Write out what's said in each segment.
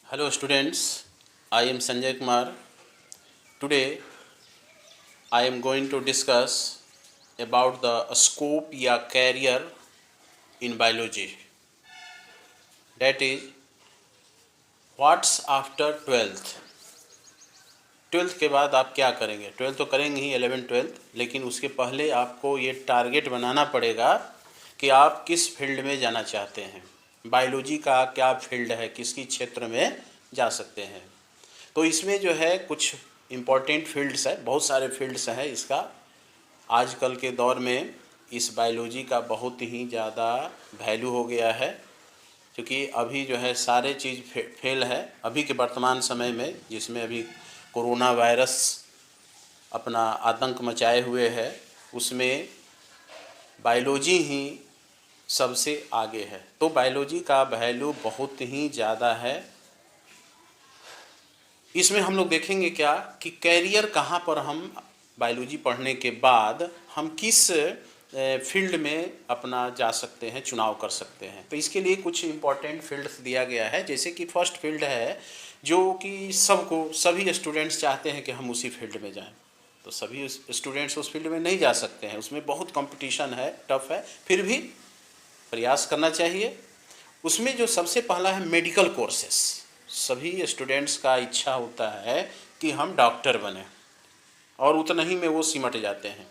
Hello students, I am Sanjay Kumar. Today I am going to discuss about the scope या career in biology. That is, what's after 12th? 12th के बाद आप क्या करेंगे? 12th तो करेंगे ही, 11 12th, लेकिन उसके पहले आपको ये टारगेट बनाना पड़ेगा कि आप किस फील्ड में जाना चाहते हैं। बायोलॉजी का क्या फील्ड है, किसकी क्षेत्र में जा सकते हैं। तो इसमें जो है कुछ इम्पॉर्टेंट फील्ड्स है, बहुत सारे फील्ड्स हैं इसका। आजकल के दौर में इस बायोलॉजी का बहुत ही ज़्यादा वैल्यू हो गया है, क्योंकि अभी जो है सारे चीज़ फेल है। अभी के वर्तमान समय में जिसमें अभी कोरोना वायरस अपना आतंक मचाए हुए है, उसमें बायोलॉजी ही सबसे आगे है। तो बायोलॉजी का वैल्यू बहुत ही ज़्यादा है। इसमें हम लोग देखेंगे क्या कि कैरियर कहाँ पर हम बायोलॉजी पढ़ने के बाद हम किस फील्ड में अपना जा सकते हैं, चुनाव कर सकते हैं। तो इसके लिए कुछ इम्पोर्टेंट फील्ड्स दिया गया है। जैसे कि फर्स्ट फील्ड है जो कि सभी स्टूडेंट्स चाहते हैं कि हम उसी फील्ड में जाएं। तो सभी स्टूडेंट्स उस फील्ड में नहीं जा सकते हैं, उसमें बहुत कंपटीशन है, टफ है, फिर भी प्रयास करना चाहिए। उसमें जो सबसे पहला है मेडिकल कोर्सेस। सभी स्टूडेंट्स का इच्छा होता है कि हम डॉक्टर बने, और उतना ही में वो सिमट जाते हैं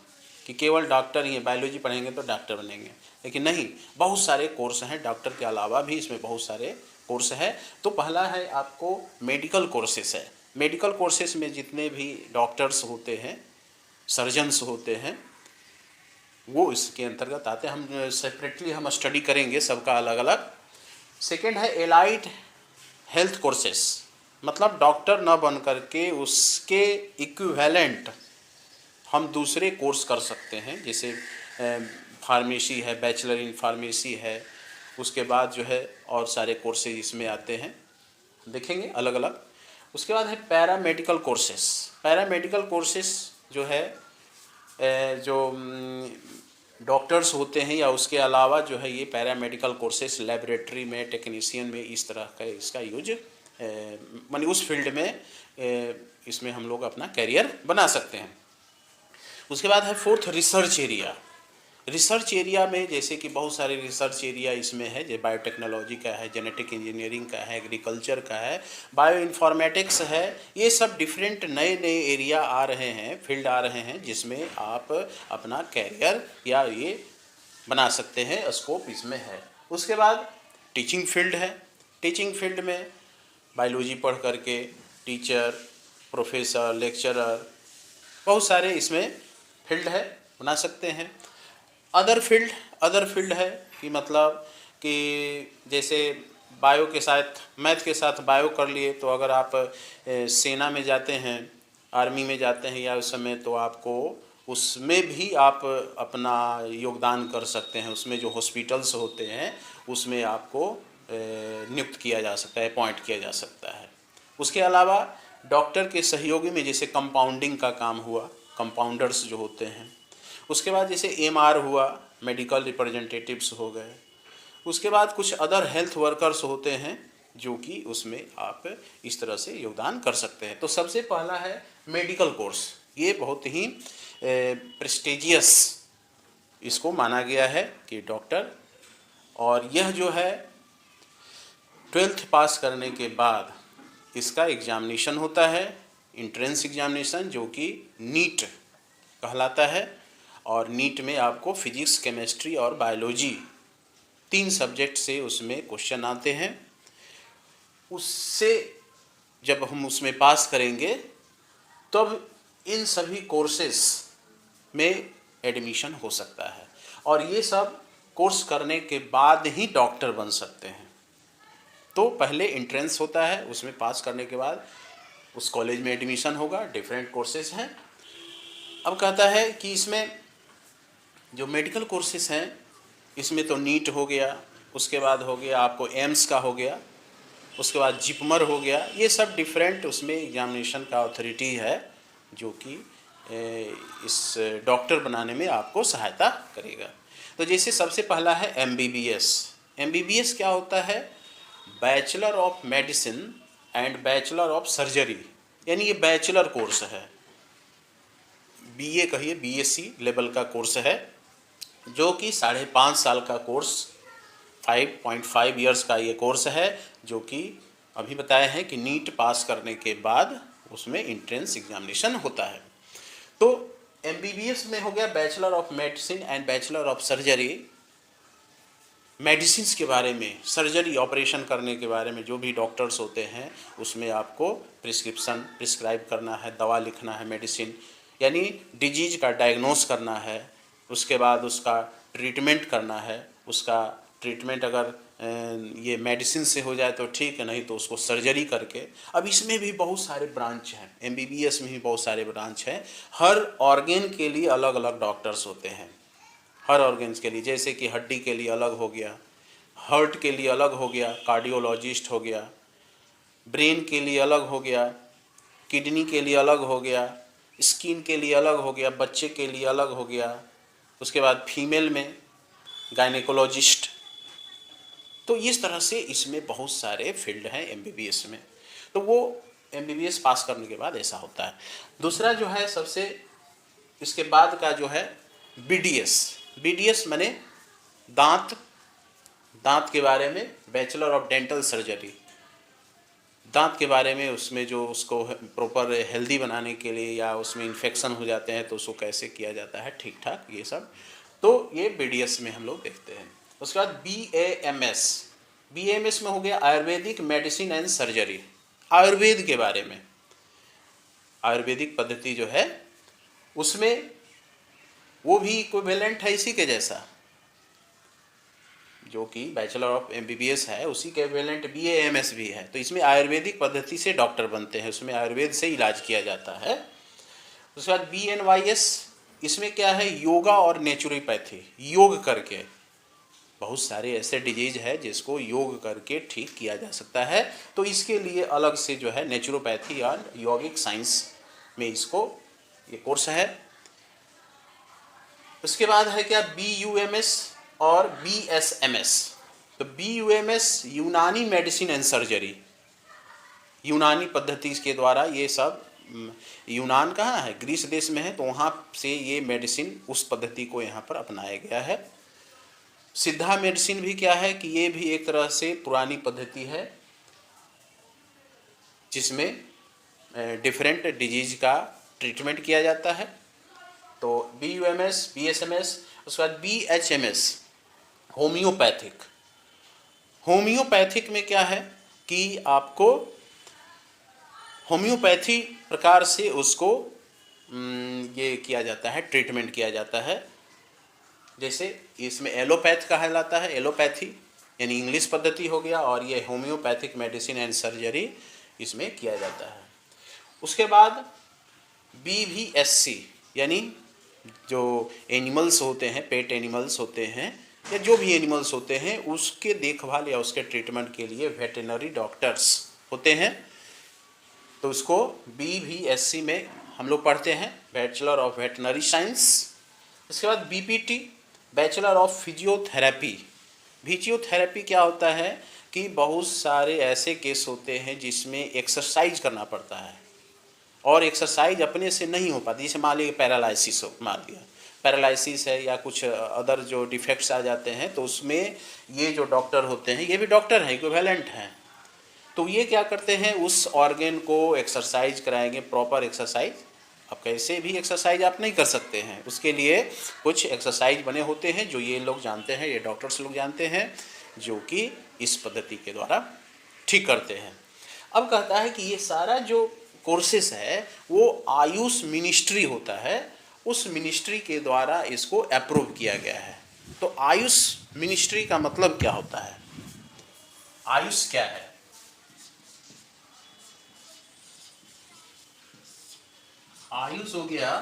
कि केवल डॉक्टर ही है, बायोलॉजी पढ़ेंगे तो डॉक्टर बनेंगे। लेकिन नहीं, बहुत सारे कोर्स हैं, डॉक्टर के अलावा भी इसमें बहुत सारे कोर्स हैं। तो पहला है आपको मेडिकल कोर्सेस है। मेडिकल कोर्सेस में जितने भी डॉक्टर्स होते हैं, सर्जन्स होते हैं, वो इसके अंतर्गत आते हैं। हम सेपरेटली हम स्टडी करेंगे सबका अलग अलग। सेकेंड है एलाइड हेल्थ कोर्सेस, मतलब डॉक्टर न बन करके उसके इक्विवेलेंट हम दूसरे कोर्स कर सकते हैं। जैसे फार्मेसी है, बैचलर इन फार्मेसी है, उसके बाद जो है और सारे कोर्सेज इसमें आते हैं, देखेंगे अलग अलग। उसके बाद है पैरामेडिकल कोर्सेस। पैरामेडिकल कोर्सेस जो है जो डॉक्टर्स होते हैं या उसके अलावा जो है ये पैरामेडिकल कोर्सेस लेबोरेटरी में, टेक्नीशियन में, इस तरह का इसका यूज मानी उस फील्ड में इसमें हम लोग अपना कैरियर बना सकते हैं। उसके बाद है fourth research area. Research area में जैसे कि बहुत सारे रिसर्च एरिया इसमें है, जैसे बायोटेक्नोलॉजी का है, जेनेटिक इंजीनियरिंग का है, एग्रीकल्चर का है, बायो इन्फॉर्मेटिक्स है। ये सब डिफरेंट नए नए एरिया आ रहे हैं, फील्ड आ रहे हैं, जिसमें आप अपना कैरियर या ये बना सकते हैं, स्कोप इसमें है। उसके बाद टीचिंग फील्ड है। टीचिंग फील्ड में बायोलॉजी पढ़ करके टीचर, प्रोफेसर, लेक्चरर, बहुत सारे इसमें फील्ड है, बना सकते हैं। अदर फील्ड है कि मतलब कि जैसे बायो के साथ, मैथ के साथ बायो कर लिए, तो अगर आप सेना में जाते हैं, आर्मी में जाते हैं या उस समय, तो आपको उसमें भी आप अपना योगदान कर सकते हैं। उसमें जो हॉस्पिटल्स होते हैं उसमें आपको नियुक्त किया जा सकता है, अपॉइंट किया जा सकता है। उसके अलावा डॉक्टर के सहयोगी में जैसे कंपाउंडिंग का काम हुआ, कंपाउंडर्स जो होते हैं। उसके बाद जैसे एमआर हुआ, मेडिकल रिप्रेजेंटेटिव्स हो गए। उसके बाद कुछ अदर हेल्थ वर्कर्स होते हैं जो कि उसमें आप इस तरह से योगदान कर सकते हैं। तो सबसे पहला है मेडिकल कोर्स। ये बहुत ही प्रेस्टिजियस इसको माना गया है कि डॉक्टर, और यह जो है 12th पास करने के बाद इसका एग्जामिनेशन होता है, इंट्रेंस एग्जामिनेशन, जो कि नीट कहलाता है। और नीट में आपको फिजिक्स, केमिस्ट्री और बायोलॉजी 3 सब्जेक्ट से उसमें क्वेश्चन आते हैं। उससे जब हम उसमें पास करेंगे तब इन सभी कोर्सेस में एडमिशन हो सकता है, और ये सब कोर्स करने के बाद ही डॉक्टर बन सकते हैं। तो पहले इंट्रेंस होता है, उसमें पास करने के बाद उस कॉलेज में एडमिशन होगा। डिफरेंट कोर्सेज हैं। अब कहता है कि इसमें जो मेडिकल कोर्सेज हैं, इसमें तो नीट हो गया, उसके बाद हो गया आपको एम्स का हो गया, उसके बाद जिपमर हो गया। ये सब डिफरेंट उसमें एग्जामिनेशन का अथॉरिटी है जो कि इस डॉक्टर बनाने में आपको सहायता करेगा। तो जैसे सबसे पहला है एमबीबीएस। एमबीबीएस क्या होता है? Bachelor of medicine and bachelor of surgery, यानी ये बैचलर कोर्स है, बीए कहिए, बीएससी लेवल का कोर्स है, जो कि 5.5 साल का कोर्स, 5.5 इयर्स का ये कोर्स है, जो कि अभी बताए हैं कि नीट पास करने के बाद उसमें एंट्रेंस एग्जामिनेशन होता है। तो एमबीबीएस में हो गया bachelor of medicine and bachelor of surgery, medicines के बारे में, सर्जरी ऑपरेशन करने के बारे में, जो भी डॉक्टर्स होते हैं उसमें आपको प्रिस्क्रिप्शन प्रिस्क्राइब करना है, दवा लिखना है, मेडिसिन यानी डिजीज का डायग्नोस करना है, उसके बाद उसका ट्रीटमेंट करना है, उसका ट्रीटमेंट अगर ये मेडिसिन से हो जाए तो ठीक है, नहीं तो उसको सर्जरी करके। अब इसमें भी बहुत सारे ब्रांच हैं, एमबीबीएस में भी बहुत सारे ब्रांच हैं, हर ऑर्गेन के लिए अलग अलग डॉक्टर्स होते हैं, हर ऑर्गेन्स के लिए, जैसे कि हड्डी के लिए अलग हो गया, हार्ट के लिए अलग हो गया, कार्डियोलॉजिस्ट हो गया, ब्रेन के लिए अलग हो गया, किडनी के लिए अलग हो गया, स्किन के लिए अलग हो गया, बच्चे के लिए अलग हो गया, उसके बाद फीमेल में गायनेकोलॉजिस्ट। तो इस तरह से इसमें बहुत सारे फील्ड हैं एमबीबीएस में। तो वो एमबीबीएस पास करने के बाद ऐसा होता है। दूसरा जो है सबसे इसके बाद का जो है बीडीएस, बीडीएस माने दांत के बारे में, बैचलर ऑफ डेंटल सर्जरी, दांत के बारे में, उसमें जो उसको प्रॉपर हेल्दी बनाने के लिए या उसमें इन्फेक्शन हो जाते हैं तो उसको कैसे किया जाता है ठीक ठाक, ये सब तो ये बीडीएस में हम लोग देखते हैं। उसके बाद बीएएमएस, बीएएमएस में हो गया Ayurvedic medicine and surgery, Ayurveda के बारे में, आयुर्वेदिक पद्धति जो है उसमें वो भी इक्विवेलेंट है इसी के जैसा, जो कि बैचलर ऑफ एमबीबीएस है उसी के इक्विवेलेंट बीएएमएस भी है। तो इसमें आयुर्वेदिक पद्धति से डॉक्टर बनते हैं, उसमें आयुर्वेद से इलाज किया जाता है। उसके बाद बीएनवाईएस, इसमें क्या है, योगा और नेचुरोपैथी, योग करके बहुत सारे ऐसे डिजीज है जिसको योग करके ठीक किया जा सकता है, तो इसके लिए अलग से जो है नेचुरोपैथी और योगिक साइंस में इसको ये कोर्स है। उसके बाद है क्या बीयूएमएस और बीएसएमएस। तो बीयूएमएस यूनानी मेडिसिन एंड सर्जरी, यूनानी पद्धति के द्वारा ये सब, यूनान कहाँ है, ग्रीस देश में है, तो वहाँ से ये मेडिसिन उस पद्धति को यहाँ पर अपनाया गया है। सिद्धा मेडिसिन भी क्या है कि ये भी एक तरह से पुरानी पद्धति है जिसमें डिफरेंट डिजीज का ट्रीटमेंट किया जाता है। तो बीयूएमएस, बीएसएमएस, उसके बाद बीएचएमएस होम्योपैथिक। होम्योपैथिक में क्या है कि आपको होम्योपैथी प्रकार से उसको ये किया जाता है, ट्रीटमेंट किया जाता है। जैसे इसमें एलोपैथ कहलाता है, एलोपैथी यानी इंग्लिश पद्धति हो गया, और ये होम्योपैथिक मेडिसिन एंड सर्जरी इसमें किया जाता है। उसके बाद बीवीएससी यानी जो एनिमल्स होते हैं, पेट एनिमल्स होते हैं या जो भी एनिमल्स होते हैं उसके देखभाल या उसके ट्रीटमेंट के लिए वेटरनरी डॉक्टर्स होते हैं, तो उसको बीवीएससी में हम लोग पढ़ते हैं, बैचलर ऑफ वेटरनरी साइंस। इसके बाद BPT, bachelor of physiotherapy. Physiotherapy क्या होता है कि बहुत सारे ऐसे केस होते हैं जिसमें एक्सरसाइज करना पड़ता है और एक्सरसाइज अपने से नहीं हो पाती, जैसे मान लीजिए पैरालिसिस हो, मान लिया पैरालिसिस है या कुछ अदर जो डिफेक्ट्स आ जाते हैं, तो उसमें ये जो डॉक्टर होते हैं ये भी डॉक्टर हैं, इक्विवेलेंट हैं, तो ये क्या करते हैं उस ऑर्गन को एक्सरसाइज कराएंगे, प्रॉपर एक्सरसाइज। अब कैसे भी एक्सरसाइज आप नहीं कर सकते हैं, उसके लिए कुछ एक्सरसाइज बने होते हैं जो ये लोग जानते हैं, ये डॉक्टर्स लोग जानते हैं, जो कि इस पद्धति के द्वारा ठीक करते हैं। अब कहता है कि ये सारा जो कोर्सेस है वो आयुष मिनिस्ट्री होता है, उस मिनिस्ट्री के द्वारा इसको अप्रूव किया गया है। तो आयुष मिनिस्ट्री का मतलब क्या होता है, आयुष क्या है? आयुष हो गया,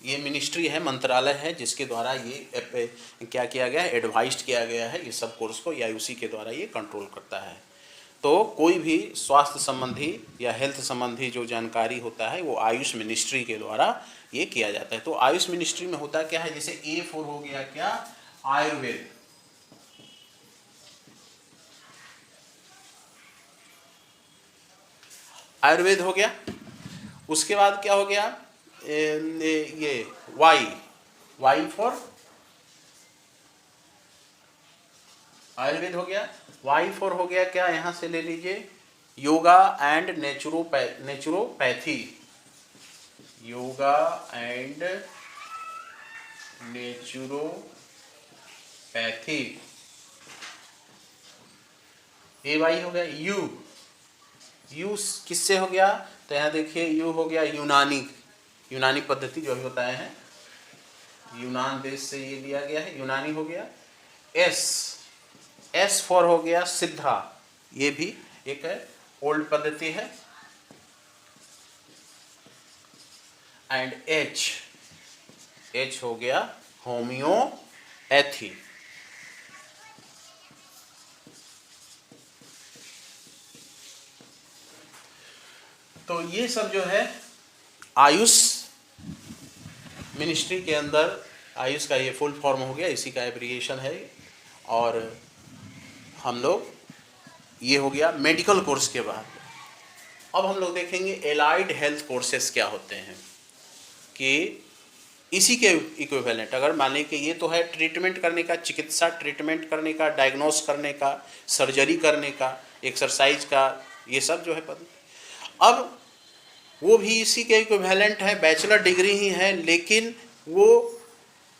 ये मिनिस्ट्री है, मंत्रालय है जिसके द्वारा ये क्या किया गया है, एडवाइज किया गया है, ये सब कोर्स को या उसी के द्वारा ये कंट्रोल करता है। तो कोई भी स्वास्थ्य संबंधी या हेल्थ संबंधी जो जानकारी होता है वो आयुष मिनिस्ट्री के द्वारा ये किया जाता है। तो आयुष मिनिस्ट्री में होता क्या है, जैसे A4 हो गया क्या, आयुर्वेद, आयुर्वेद हो गया। उसके बाद क्या हो गया, ये वाई फॉर आयुर्वेद हो गया। वाई फॉर हो गया क्या, यहाँ से ले लीजिए yoga and naturopathy, yoga and naturopathy, A Y हो गया। यू किससे हो गया, तो यहाँ देखिए यू हो गया यूनानी पद्धति जो अभी बताए हैं, यूनान देश से ये लिया गया है, यूनानी हो गया। एस फॉर हो गया सिद्धा, ये भी एक है ओल्ड पद्धति है। एंड एच हो गया होम्योपैथी। तो ये सब जो है आयुष मिनिस्ट्री के अंदर, आयुष का ये फुल फॉर्म हो गया, इसी का एब्रिविएशन है। और हम लोग ये हो गया मेडिकल कोर्स के बाद। अब हम लोग देखेंगे एलाइड हेल्थ कोर्सेस क्या होते हैं, कि इसी के इक्विवेलेंट, अगर मान लें कि ये तो है ट्रीटमेंट करने का, चिकित्सा ट्रीटमेंट करने का, डायग्नोस करने का, सर्जरी करने का, एक्सरसाइज का, ये सब जो है पद। अब वो भी इसी के इक्विवेलेंट है, बैचलर डिग्री ही है, लेकिन वो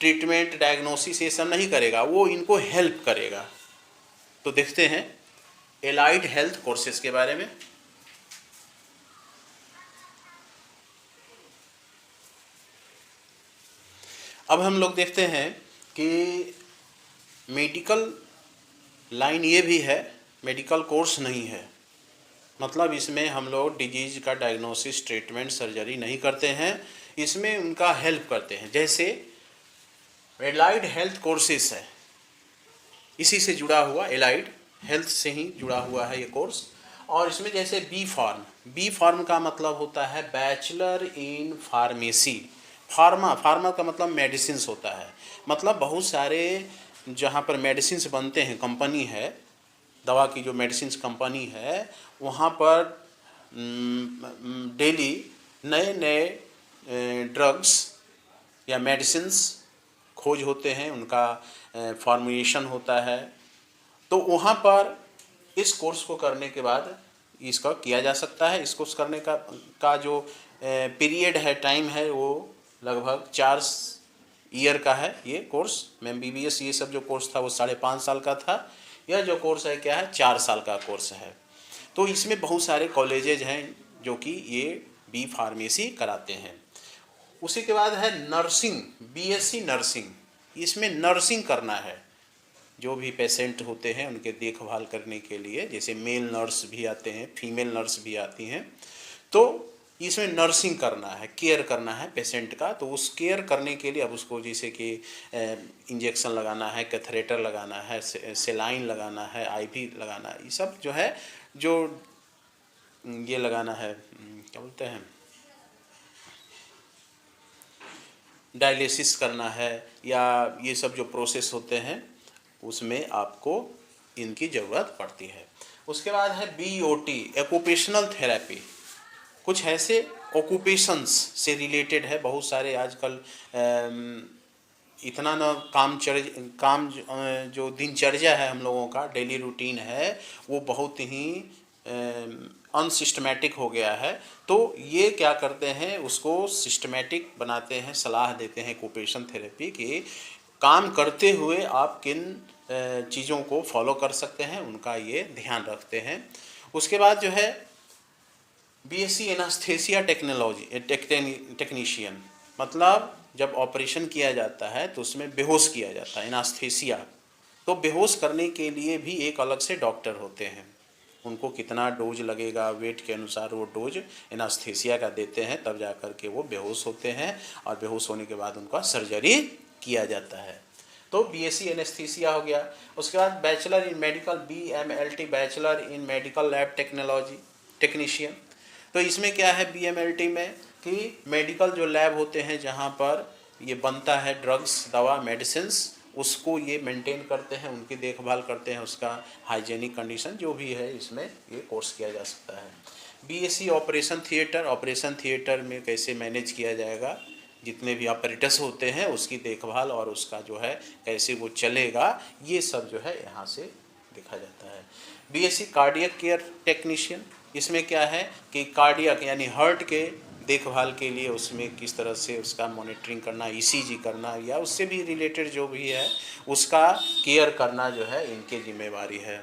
ट्रीटमेंट डायग्नोसिस ये सब नहीं करेगा, वो इनको हेल्प करेगा। तो देखते हैं एलाइड हेल्थ कोर्सेज के बारे में। अब हम लोग देखते हैं कि मेडिकल लाइन ये भी है, मेडिकल कोर्स नहीं है, मतलब इसमें हम लोग डिजीज का डायग्नोसिस, ट्रीटमेंट, सर्जरी नहीं करते हैं, इसमें उनका हेल्प करते हैं। जैसे एलाइड हेल्थ कोर्सेस है, इसी से जुड़ा हुआ, एलाइड हेल्थ से ही जुड़ा हुआ है ये कोर्स। और इसमें जैसे बी फार्म का मतलब होता है बैचलर इन फार्मेसी। फार्मा का मतलब मेडिसिन होता है, मतलब बहुत सारे जहाँ पर मेडिसिन बनते हैं, कंपनी है, दवा की जो मेडिसिन कंपनी है, वहाँ पर डेली नए नए ड्रग्स या मेडिसिन्स खोज होते हैं, उनका फॉर्मुलेशन होता है। तो वहाँ पर इस कोर्स को करने के बाद इसका किया जा सकता है। इस कोर्स करने का जो पीरियड है, टाइम है, वो लगभग 4 ईयर का है ये कोर्स। MBBS ये सब जो कोर्स था वो 5.5 साल का था, यह जो कोर्स है क्या है, 4 साल का कोर्स है। तो इसमें बहुत सारे कॉलेजेज हैं जो कि ये बी फार्मेसी कराते हैं। उसी के बाद है नर्सिंग, BSc नर्सिंग। इसमें नर्सिंग करना है, जो भी पेशेंट होते हैं उनके देखभाल करने के लिए, जैसे मेल नर्स भी आते हैं, फीमेल नर्स भी आती हैं, तो इसमें नर्सिंग करना है, केयर करना है पेशेंट का। तो उस केयर करने के लिए अब उसको जैसे कि इंजेक्शन लगाना है, कैथेटर लगाना है, सेलाइन लगाना है, IV लगाना है, ये सब जो है, जो ये लगाना है, क्या बोलते हैं, डायलिसिस करना है, या ये सब जो प्रोसेस होते हैं उसमें आपको इनकी ज़रूरत पड़ती है। उसके बाद है BOT, ऑक्यूपेशनल थेरेपी। कुछ ऐसे ऑक्यूपेशंस से रिलेटेड है, बहुत सारे आजकल इतना ना काम जो दिनचर्या है हम लोगों का, डेली रूटीन है, वो बहुत ही अनसिस्टमेटिक हो गया है। तो ये क्या करते हैं, उसको सिस्टमेटिक बनाते हैं, सलाह देते हैं ऑक्यूपेशन थेरेपी की, काम करते हुए आप किन चीज़ों को फॉलो कर सकते हैं, उनका ये ध्यान रखते हैं। उसके बाद जो है BSc एनास्थेसिया टेक्नीशियन, मतलब जब ऑपरेशन किया जाता है तो उसमें बेहोश किया जाता है, एनास्थेसिया। तो बेहोश करने के लिए भी एक अलग से डॉक्टर होते हैं, उनको कितना डोज लगेगा, वेट के अनुसार वो डोज एनास्थेसिया का देते हैं, तब जा कर के वो बेहोश होते हैं, और बेहोश होने के बाद उनका सर्जरी किया जाता है। तो BSc एनेस्थीसिया हो गया। उसके बाद bachelor in medical, BMLT, bachelor in medical lab technology technician. तो इसमें क्या है BMLT में, कि मेडिकल जो लैब होते हैं जहाँ पर ये बनता है ड्रग्स, दवा, मेडिसिन्स, उसको ये मेंटेन करते हैं, उनकी देखभाल करते हैं, उसका हाइजेनिक कंडीशन जो भी है, इसमें ये कोर्स किया जा सकता है। बीएससी ऑपरेशन थिएटर में कैसे मैनेज किया जाएगा, जितने भी ऑपरेटर्स होते हैं उसकी देखभाल और उसका जो है कैसे वो चलेगा, ये सब जो है यहाँ से देखा जाता है। बीएससी कार्डियक केयर टेक्नीशियन, इसमें क्या है कि कार्डियक यानी हार्ट के देखभाल के लिए उसमें किस तरह से उसका मॉनिटरिंग करना, ईसीजी करना या उससे भी रिलेटेड जो भी है उसका केयर करना जो है इनकी जिम्मेवारी है।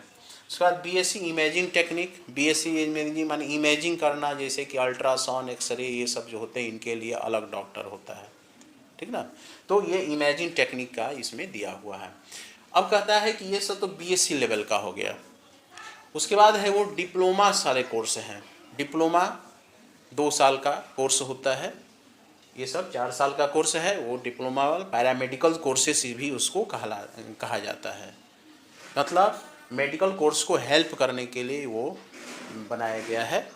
उसके बाद BSc imaging technique, BSc imaging माने इमेजिंग करना, जैसे कि अल्ट्रासाउंड, एक्सरे, ये सब जो होते हैं इनके लिए अलग डॉक्टर होता है, ठीक ना। तो ये इमेजिंग टेक्निक का इसमें दिया हुआ है। अब कहता है कि ये सब तो बीएससी लेवल का हो गया। उसके बाद है वो डिप्लोमा सारे कोर्स हैं। डिप्लोमा 2 साल का कोर्स होता है, ये सब 4 साल का कोर्स है। वो डिप्लोमा वाला पैरामेडिकल कोर्सेस भी उसको कहा जाता है, मतलब मेडिकल कोर्स को हेल्प करने के लिए वो बनाया गया है।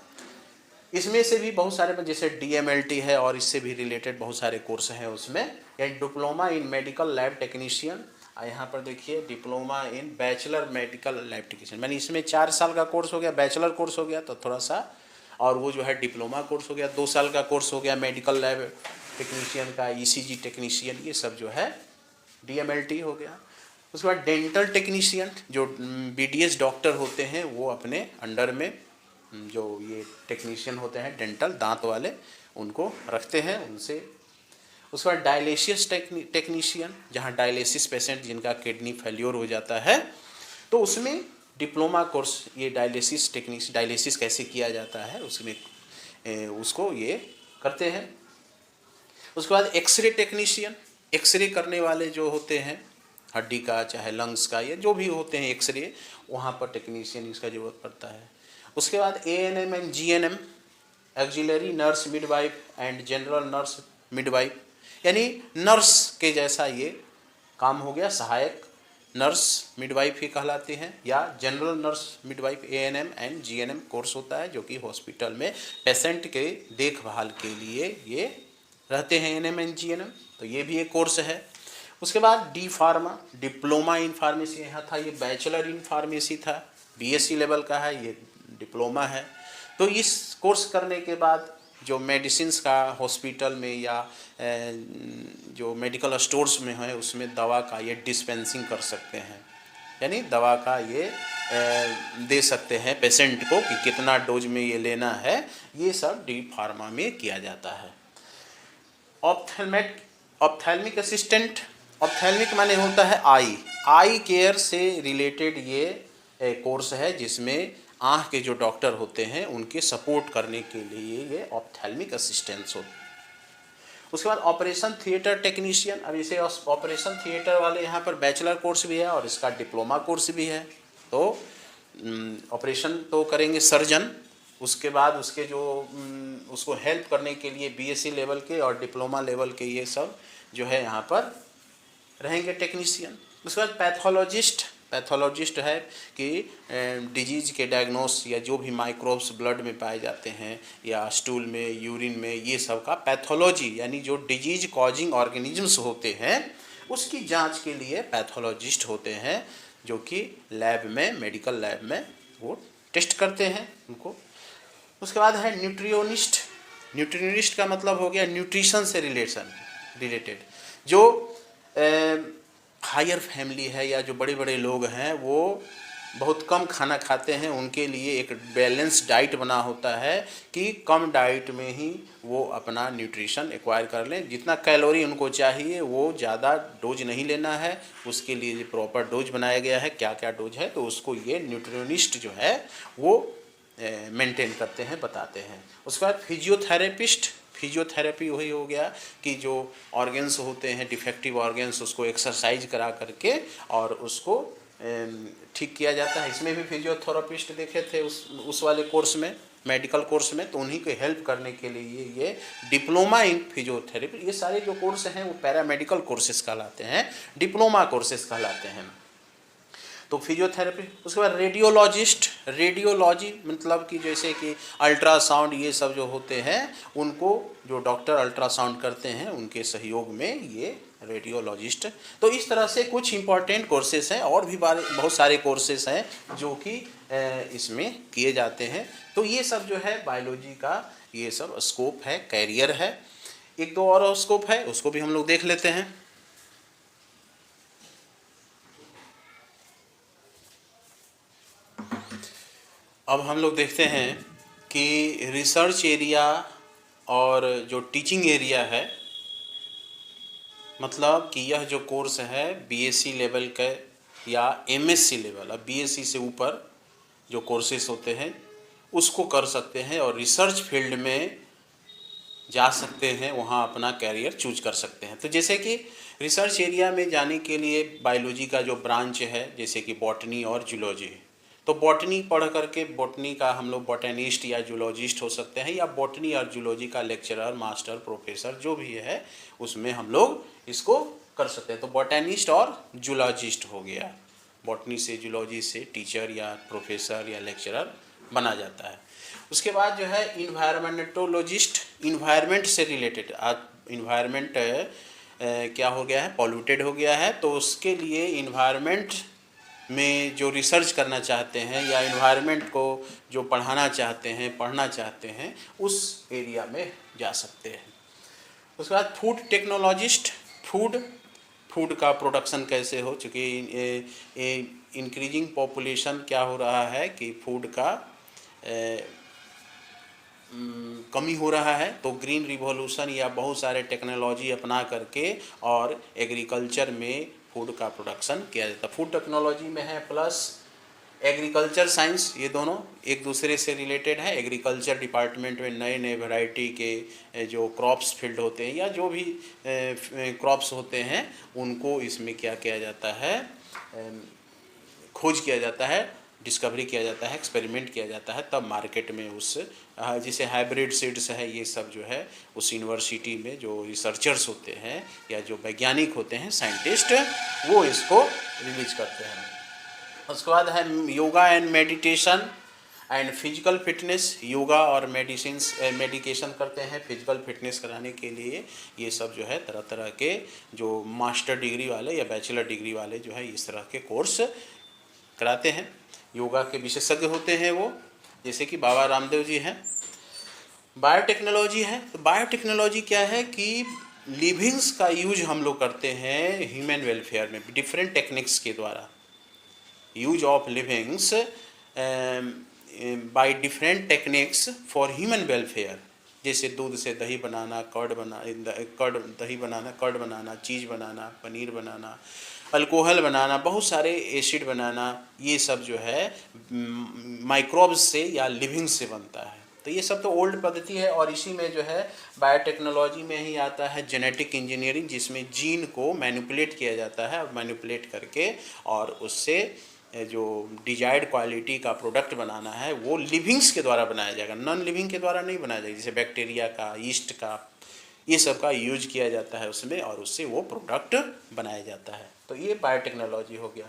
इसमें से भी बहुत सारे, जैसे डीएमएलटी है और इससे भी रिलेटेड बहुत सारे कोर्स हैं उसमें। या diploma in medical lab technician, यहाँ पर देखिए diploma in bachelor medical lab technician, मैंने इसमें 4 साल का कोर्स हो गया, बैचलर कोर्स हो गया तो थोड़ा सा, और वो जो है डिप्लोमा कोर्स हो गया, 2 साल का कोर्स हो गया मेडिकल लैब टेक्नीशियन का, ईसीजी टेक्नीशियन, ये सब जो है डीएमएलटी हो गया। उसके बाद डेंटल टेक्नीशियन, जो बीडीएस डॉक्टर होते हैं वो अपने अंडर में जो ये टेक्नीशियन होते हैं डेंटल दांत वाले उनको रखते हैं उनसे। उसके बाद डायलिसिस टेक्नीशियन, जहाँ डायलिसिस पेशेंट जिनका किडनी फेल्योर हो जाता है तो उसमें डिप्लोमा कोर्स, ये डायलिसिस कैसे किया जाता है उसमें उसको ये करते हैं। उसके बाद एक्सरे टेक्नीशियन, एक्सरे करने वाले जो होते हैं हड्डी का चाहे लंग्स का, ये जो भी होते हैं एक्सरे, वहाँ पर टेक्नीशियन इसका ज़रूरत पड़ता है। उसके बाद ANM and GNM, auxiliary nurse midwife and general nurse midwife, यानी नर्स के जैसा ये काम हो गया, सहायक नर्स मिडवाइफ ही कहलाते हैं, या general nurse midwife. ANM and GNM course होता है जो कि हॉस्पिटल में पेशेंट के देखभाल के लिए ये रहते हैं, एएनएम एंड जीएनएम, तो ये भी एक कोर्स है। उसके बाद D pharma, diploma in pharmacy यहाँ था, ये बैचलर इन फार्मेसी था, बीएससी लेवल का है, ये डिप्लोमा है। तो इस कोर्स करने के बाद जो मेडिसिन्स का हॉस्पिटल में या जो मेडिकल स्टोर्स में है उसमें दवा का ये डिस्पेंसिंग कर सकते हैं, यानी दवा का ये दे सकते हैं पेशेंट को कि कितना डोज में ये लेना है, ये सब डी फार्मा में किया जाता है। ऑप्थेल्मिक असिस्टेंट, ऑप्थेल्मिक माने होता है आई केयर से रिलेटेड ये कोर्स है, जिसमें आँख के जो डॉक्टर होते हैं उनके सपोर्ट करने के लिए ये ऑप्थेल्मिक असिस्टेंस होते हैं। उसके बाद ऑपरेशन थिएटर टेक्नीशियन, अब इसे ऑपरेशन थिएटर वाले यहाँ पर बैचलर कोर्स भी है और इसका डिप्लोमा कोर्स भी है। तो ऑपरेशन तो करेंगे सर्जन, उसके बाद उसके जो उसको हेल्प करने के लिए बीएससी लेवल के और डिप्लोमा लेवल के ये सब जो है यहाँ पर रहेंगे टेक्नीशियन। उसके बाद पैथोलॉजिस्ट है कि डिजीज के डायग्नोस या जो भी माइक्रोब्स ब्लड में पाए जाते हैं या स्टूल में, यूरिन में, ये सब का पैथोलॉजी, यानी जो डिजीज कॉजिंग ऑर्गेनिजम्स होते हैं उसकी जांच के लिए पैथोलॉजिस्ट होते हैं, जो कि लैब में, मेडिकल लैब में वो टेस्ट करते हैं उनको। उसके बाद है न्यूट्रियोनिस्ट का मतलब हो गया न्यूट्रिशन से रिलेटेड, जो हायर फैमिली है या जो बड़े बड़े लोग हैं वो बहुत कम खाना खाते हैं, उनके लिए एक बैलेंस डाइट बना होता है कि कम डाइट में ही वो अपना न्यूट्रिशन एक्वायर कर लें, जितना कैलोरी उनको चाहिए वो ज़्यादा डोज नहीं लेना है, उसके लिए प्रॉपर डोज बनाया गया है, क्या क्या डोज है, तो उसको ये न्यूट्रियोनिस्ट जो है वो मेंटेन करते हैं, बताते हैं। उसके बाद फिजियोथेरेपी वही हो गया कि जो ऑर्गन्स होते हैं डिफेक्टिव ऑर्गन्स, उसको एक्सरसाइज करा करके और उसको ठीक किया जाता है। इसमें भी फिजियोथेरेपिस्ट देखे थे उस वाले कोर्स में, मेडिकल कोर्स में, तो उन्हीं को हेल्प करने के लिए ये डिप्लोमा इन फिजियोथेरेपी, ये सारे जो कोर्स हैं वो पैरामेडिकल कोर्सेज कहलाते हैं, डिप्लोमा कोर्सेज कहलाते हैं। तो फिजियोथेरेपी। उसके बाद रेडियोलॉजी मतलब कि जैसे कि अल्ट्रासाउंड ये सब जो होते हैं उनको जो डॉक्टर अल्ट्रासाउंड करते हैं उनके सहयोग में ये रेडियोलॉजिस्ट। तो इस तरह से कुछ इम्पॉर्टेंट कोर्सेस हैं और भी बहुत सारे कोर्सेस हैं जो कि इसमें किए जाते हैं। तो ये सब जो है बायोलॉजी का ये सब स्कोप है, कैरियर है। एक दो और स्कोप है, उसको भी हम लोग देख लेते हैं। अब हम लोग देखते हैं कि रिसर्च एरिया और जो टीचिंग एरिया है, मतलब कि यह जो कोर्स है बीएससी लेवल के या एमएससी लेवल, अब बीएससी से ऊपर जो कोर्सेस होते हैं उसको कर सकते हैं और रिसर्च फील्ड में जा सकते हैं, वहाँ अपना कैरियर चूज कर सकते हैं। तो जैसे कि रिसर्च एरिया में जाने के लिए बायोलॉजी का जो ब्रांच है जैसे कि बॉटनी और जूलॉजी, तो बॉटनी पढ़ करके बॉटनी का हम लोग बॉटनिस्ट या जूलॉजिस्ट हो सकते हैं, या बॉटनी और जूलॉजी का लेक्चरर, मास्टर, प्रोफेसर जो भी है उसमें हम लोग इसको कर सकते हैं। तो बॉटनिस्ट और जूलॉजिस्ट हो गया, बॉटनी से जूलॉजी से टीचर या प्रोफेसर या लेक्चरर बना जाता है। उसके बाद जो है इन्वायरमेंटोलॉजिस्ट, इन्वायरमेंट से रिलेटेड, आज इन्वायरमेंट क्या हो गया है, पॉल्यूटेड हो गया है, तो उसके लिए इन्वायरमेंट में जो रिसर्च करना चाहते हैं या इन्वायरमेंट को जो पढ़ाना चाहते हैं, पढ़ना चाहते हैं, उस एरिया में जा सकते हैं। उसके बाद फूड टेक्नोलॉजिस्ट, फूड का प्रोडक्शन कैसे हो, चूँकि इंक्रीजिंग पॉपुलेशन क्या हो रहा है कि फूड का कमी हो रहा है, तो ग्रीन रिवॉल्यूशन या बहुत सारे टेक्नोलॉजी अपना करके और एग्रीकल्चर में फूड का प्रोडक्शन किया जाता है। फूड टेक्नोलॉजी में है प्लस एग्रीकल्चर साइंस, ये दोनों एक दूसरे से रिलेटेड है। एग्रीकल्चर डिपार्टमेंट में नए नए वैरायटी के जो क्रॉप्स फील्ड होते हैं या जो भी क्रॉप्स होते हैं उनको इसमें क्या किया जाता है, खोज किया जाता है, डिस्कवरी किया जाता है, एक्सपेरिमेंट किया जाता है, तब मार्केट में उस जैसे हाइब्रिड सीड्स है, ये सब जो है उस यूनिवर्सिटी में जो रिसर्चर्स होते हैं या जो वैज्ञानिक होते हैं, साइंटिस्ट, वो इसको रिलीज करते हैं। उसके बाद है yoga and meditation and physical fitness, yoga और मेडिकेशन करते हैं फिजिकल फिटनेस कराने के लिए। ये सब जो है तरह तरह के जो मास्टर डिग्री वाले या बैचलर डिग्री वाले जो है इस तरह के कोर्स कराते हैं। योगा के विशेषज्ञ होते हैं वो, जैसे कि बाबा रामदेव जी हैं। बायोटेक्नोलॉजी है, तो बायोटेक्नोलॉजी क्या है कि लिविंग्स का यूज हम लोग करते हैं ह्यूमन वेलफेयर में डिफरेंट टेक्निक्स के द्वारा। Use of livings by different techniques for human welfare, जैसे दूध से दही बनाना, दही बनाना, कर्ड बनाना, चीज़ बनाना, पनीर बनाना, अल्कोहल बनाना, बहुत सारे एसिड बनाना, ये सब जो है माइक्रोब्स से या लिविंग से बनता है। तो ये सब तो ओल्ड पद्धति है और इसी में जो है बायोटेक्नोलॉजी में ही आता है जेनेटिक इंजीनियरिंग, जिसमें जीन को मैनिपुलेट किया जाता है और मैनिपुलेट करके और उससे जो डिजायर्ड क्वालिटी का प्रोडक्ट बनाना है वो लिविंग्स के द्वारा बनाया जाएगा, नॉन लिविंग के द्वारा नहीं बनाया जाएगा। जैसे बैक्टीरिया का, यीस्ट का, ये सब का यूज किया जाता है उसमें और उससे वो प्रोडक्ट बनाया जाता है। तो ये बायोटेक्नोलॉजी हो गया।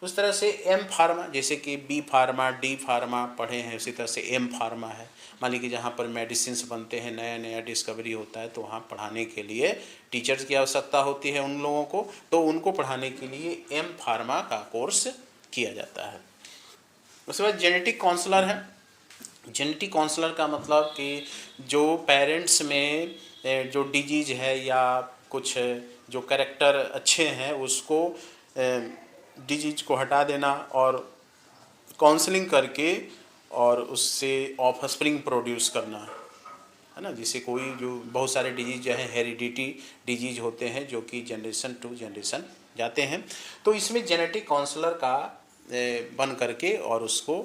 उस तरह से एम फार्मा, जैसे कि बी फार्मा, डी फार्मा पढ़े हैं, उसी तरह से एम फार्मा है। मान लीजिए जहाँ पर मेडिसिन बनते हैं, नया नया डिस्कवरी होता है, तो वहाँ पढ़ाने के लिए टीचर्स की आवश्यकता होती है उन लोगों को, तो उनको पढ़ाने के लिए एम फार्मा का कोर्स किया जाता है। उसके बाद जेनेटिक काउंसलर है। जेनेटिक काउंसलर का मतलब कि जो पेरेंट्स में जो डिजीज है या कुछ जो कैरेक्टर अच्छे हैं उसको डिजीज को हटा देना और काउंसलिंग करके और उससे ऑफस्प्रिंग प्रोड्यूस करना, है ना। जैसे कोई जो बहुत सारे डिजीज जो है हेरिडिटी डिजीज होते हैं जो कि जनरेशन टू जनरेशन जाते हैं, तो इसमें जेनेटिक काउंसलर का बन करके और उसको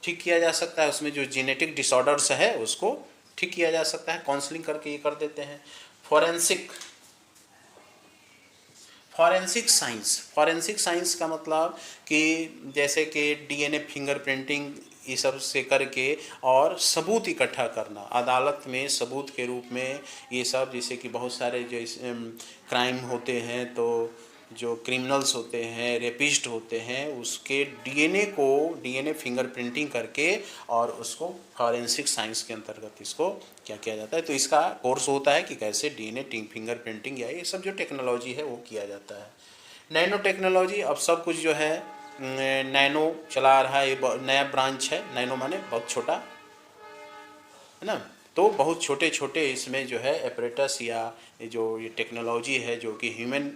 ठीक किया जा सकता है। उसमें जो जेनेटिक डिसऑर्डर्स है उसको ठीक किया जा सकता है, काउंसलिंग करके ये कर देते हैं। फॉरेंसिक साइंस का मतलब कि जैसे कि डीएनए फिंगरप्रिंटिंग ये सब से करके और सबूत इकट्ठा करना, अदालत में सबूत के रूप में ये सब, जैसे कि बहुत सारे जो क्राइम होते हैं तो जो क्रिमिनल्स होते हैं, रेपिस्ट होते हैं, उसके डीएनए फिंगरप्रिंटिंग करके और उसको फॉरेंसिक साइंस के अंतर्गत इसको क्या किया जाता है। तो इसका कोर्स होता है कि कैसे डीएनए फिंगरप्रिंटिंग या ये सब जो टेक्नोलॉजी है वो किया जाता है। नैनो टेक्नोलॉजी, अब सब कुछ जो है नैनो चला रहा है, ये नया ब्रांच है। नैनो माने बहुत छोटा, है ना। तो बहुत छोटे छोटे इसमें जो है एपरेटस या जो ये टेक्नोलॉजी है जो कि ह्यूमन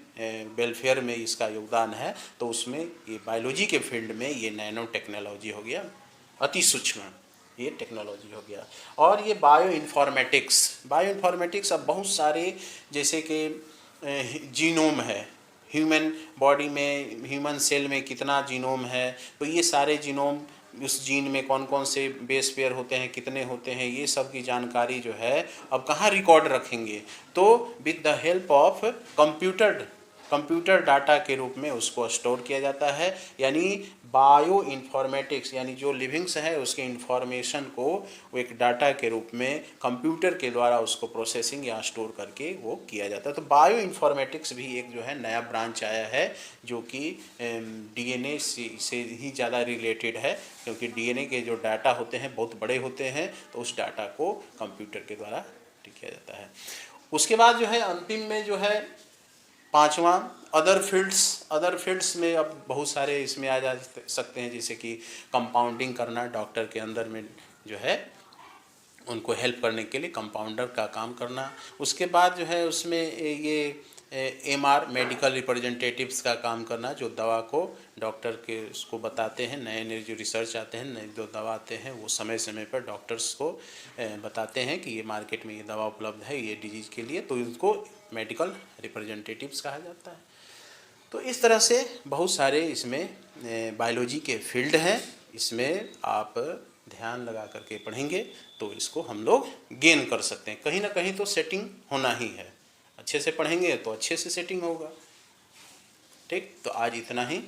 वेलफेयर में इसका योगदान है, तो उसमें ये बायोलॉजी के फील्ड में ये नैनो टेक्नोलॉजी हो गया, अति सूक्ष्म ये टेक्नोलॉजी हो गया। और ये बायो इन्फॉर्मेटिक्स अब बहुत सारे, जैसे कि जीनोम है, ह्यूमन बॉडी में, ह्यूमन सेल में कितना जीनोम है, तो ये सारे जीनोम, उस जीन में कौन कौन से बेस पेयर होते हैं, कितने होते हैं, ये सब की जानकारी जो है अब कहाँ रिकॉर्ड रखेंगे। तो with the help of computer data के रूप में उसको स्टोर किया जाता है। यानी बायो इन्फॉर्मेटिक्स, यानी जो लिविंग्स है उसके इंफॉर्मेशन को वो एक डाटा के रूप में कंप्यूटर के द्वारा उसको प्रोसेसिंग या स्टोर करके वो किया जाता है। तो बायो इन्फॉर्मेटिक्स भी एक जो है नया ब्रांच आया है जो कि डीएनए से ही ज़्यादा रिलेटेड है, क्योंकि डीएनए के जो डाटा होते हैं बहुत बड़े होते हैं, तो उस डाटा को कंप्यूटर के द्वारा किया जाता है। उसके बाद जो है अंतिम में जो है पांचवा अदर फील्ड्स में अब बहुत सारे इसमें आ जा सकते हैं, जैसे कि कंपाउंडिंग करना, डॉक्टर के अंदर में जो है उनको हेल्प करने के लिए कंपाउंडर का काम करना। उसके बाद जो है उसमें ये एमआर मेडिकल रिप्रेजेंटेटिव्स का काम करना, जो दवा को डॉक्टर के उसको बताते हैं, नए नए जो रिसर्च आते हैं, नए जो दवा आते हैं वो समय समय पर डॉक्टर्स को बताते हैं कि ये मार्केट में ये दवा उपलब्ध है ये डिजीज़ के लिए, तो इसको मेडिकल रिप्रेजेंटेटिव्स कहा जाता है। तो इस तरह से बहुत सारे इसमें बायोलॉजी के फील्ड हैं, इसमें आप ध्यान लगा करके पढ़ेंगे तो इसको हम लोग गेन कर सकते हैं। कहीं ना कहीं तो सेटिंग होना ही है, अच्छे से पढ़ेंगे तो अच्छे से सेटिंग होगा। ठीक, तो आज इतना ही।